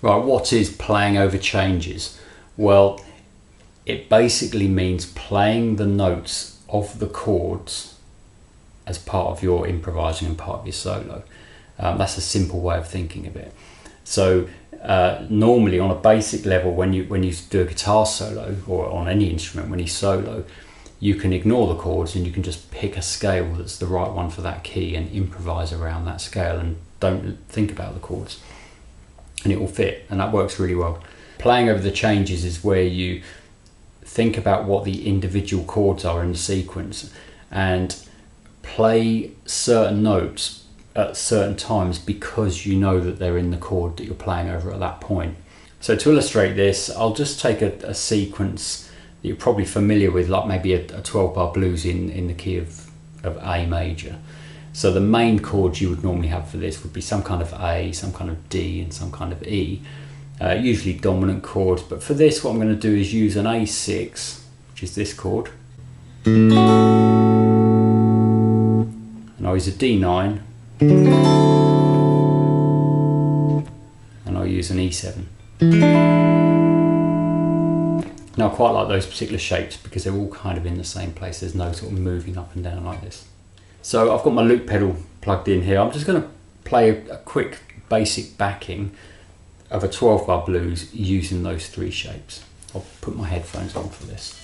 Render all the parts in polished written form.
Right, what is playing over changes? Well, it basically means playing the notes of the chords as part of your improvising and part of your solo. That's a simple way of thinking of it. So normally on a basic level, when you do a guitar solo or on any instrument, when you solo, you can ignore the chords and you can just pick a scale that's the right one for that key and improvise around that scale and don't think about the chords, and it will fit, and that works really well. Playing over the changes is where you think about what the individual chords are in the sequence and play certain notes at certain times because you know that they're in the chord that you're playing over at that point. So to illustrate this, I'll just take a sequence that you're probably familiar with, like maybe a 12-bar blues in the key of A major. So the main chords you would normally have for this would be some kind of A, some kind of D, and some kind of E. Usually dominant chords, but for this what I'm going to do is use an A6, which is this chord, and I'll use a D9, and I'll use an E7. Now I quite like those particular shapes because they're all kind of in the same place. There's no sort of moving up and down like this. So I've got my loop pedal plugged in here. I'm just going to play a quick basic backing of a 12-bar blues using those three shapes. I'll put my headphones on for this.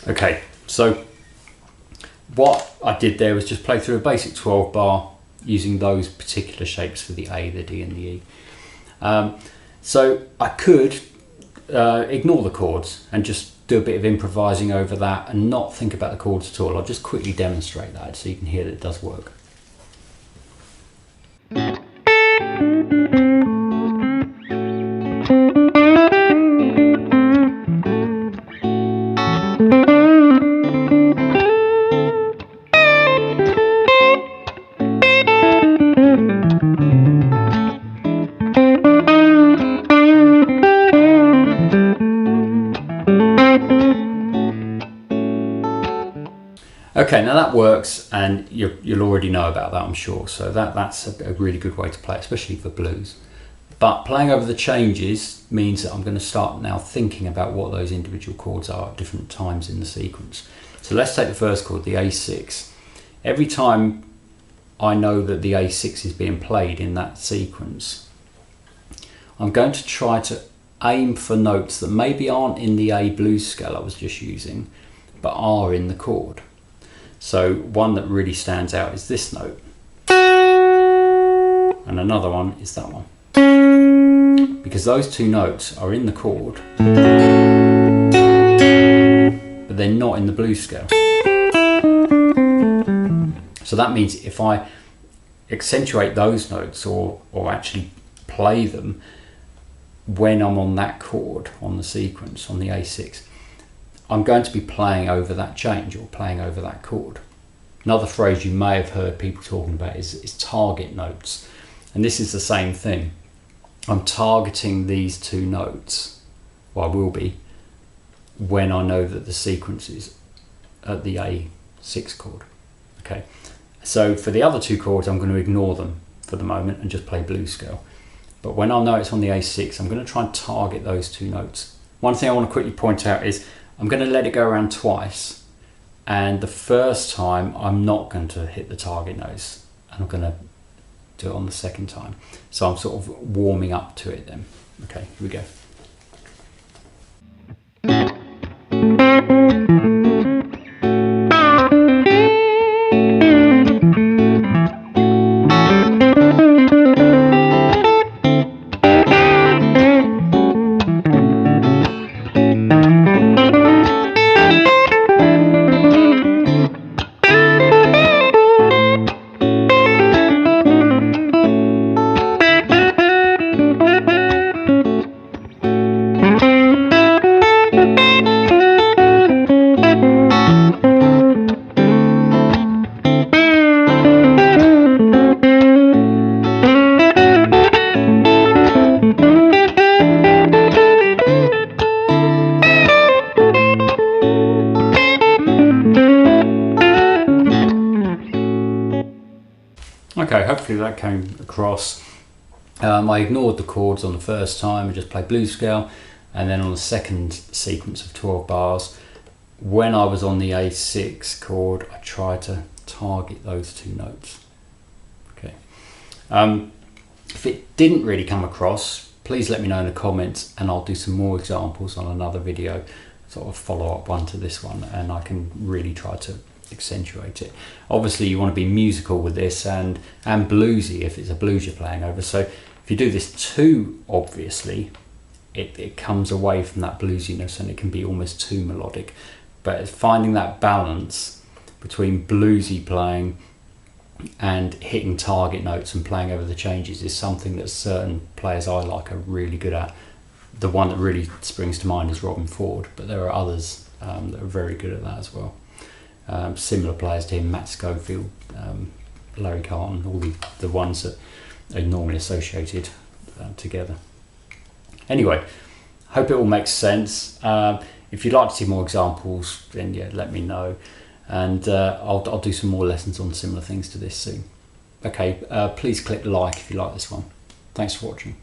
Okay, so what I did there was just play through a basic 12-bar using those particular shapes for the A, the D and the E. So I could ignore the chords and just do a bit of improvising over that and not think about the chords at all. I'll just quickly demonstrate that so you can hear that it does work. Okay, now that works, and you'll already know about that, I'm sure. So that's a really good way to play, especially for blues. But playing over the changes means that I'm going to start now thinking about what those individual chords are at different times in the sequence. So let's take the first chord, the A6. Every time I know that the A6 is being played in that sequence, I'm going to try to aim for notes that maybe aren't in the A blues scale I was just using, but are in the chord. So one that really stands out is this note, and another one is that one, because those two notes are in the chord but they're not in the blues scale. So that means if I accentuate those notes or actually play them when I'm on that chord on the sequence on the A6, I'm going to be playing over that change or playing over that chord. Another phrase you may have heard people talking about is target notes. And this is the same thing. I'm targeting these two notes, well I will be, when I know that the sequence is at the A6 chord. Okay, so for the other two chords I'm going to ignore them for the moment and just play blues scale. But when I know it's on the A6, I'm going to try and target those two notes. One thing I want to quickly point out is I'm going to let it go around twice, and the first time I'm not going to hit the target notes, and I'm going to do it on the second time. So I'm sort of warming up to it then. Okay, here we go. hopefully that came across. I ignored the chords on the first time and just played blues scale, and then on the second sequence of 12 bars, when I was on the A6 chord, I tried to target those two notes. Okay. If it didn't really come across, please let me know in the comments, and I'll do some more examples on another video, sort of follow up one to this one, and I can really try to accentuate it. Obviously you want to be musical with this and bluesy if it's a blues you're playing over. So if you do this too obviously, it comes away from that bluesiness and it can be almost too melodic. But finding that balance between bluesy playing and hitting target notes and playing over the changes is something that certain players I like are really good at. The one that really springs to mind is Robin Ford, but there are others that are very good at that as well. Similar players to him, Matt Schofield, Larry Carlton, all the ones that are normally associated together. Anyway, hope it all makes sense. If you'd like to see more examples, then yeah, let me know, and I'll do some more lessons on similar things to this soon. Okay, please click like if you like this one. Thanks for watching.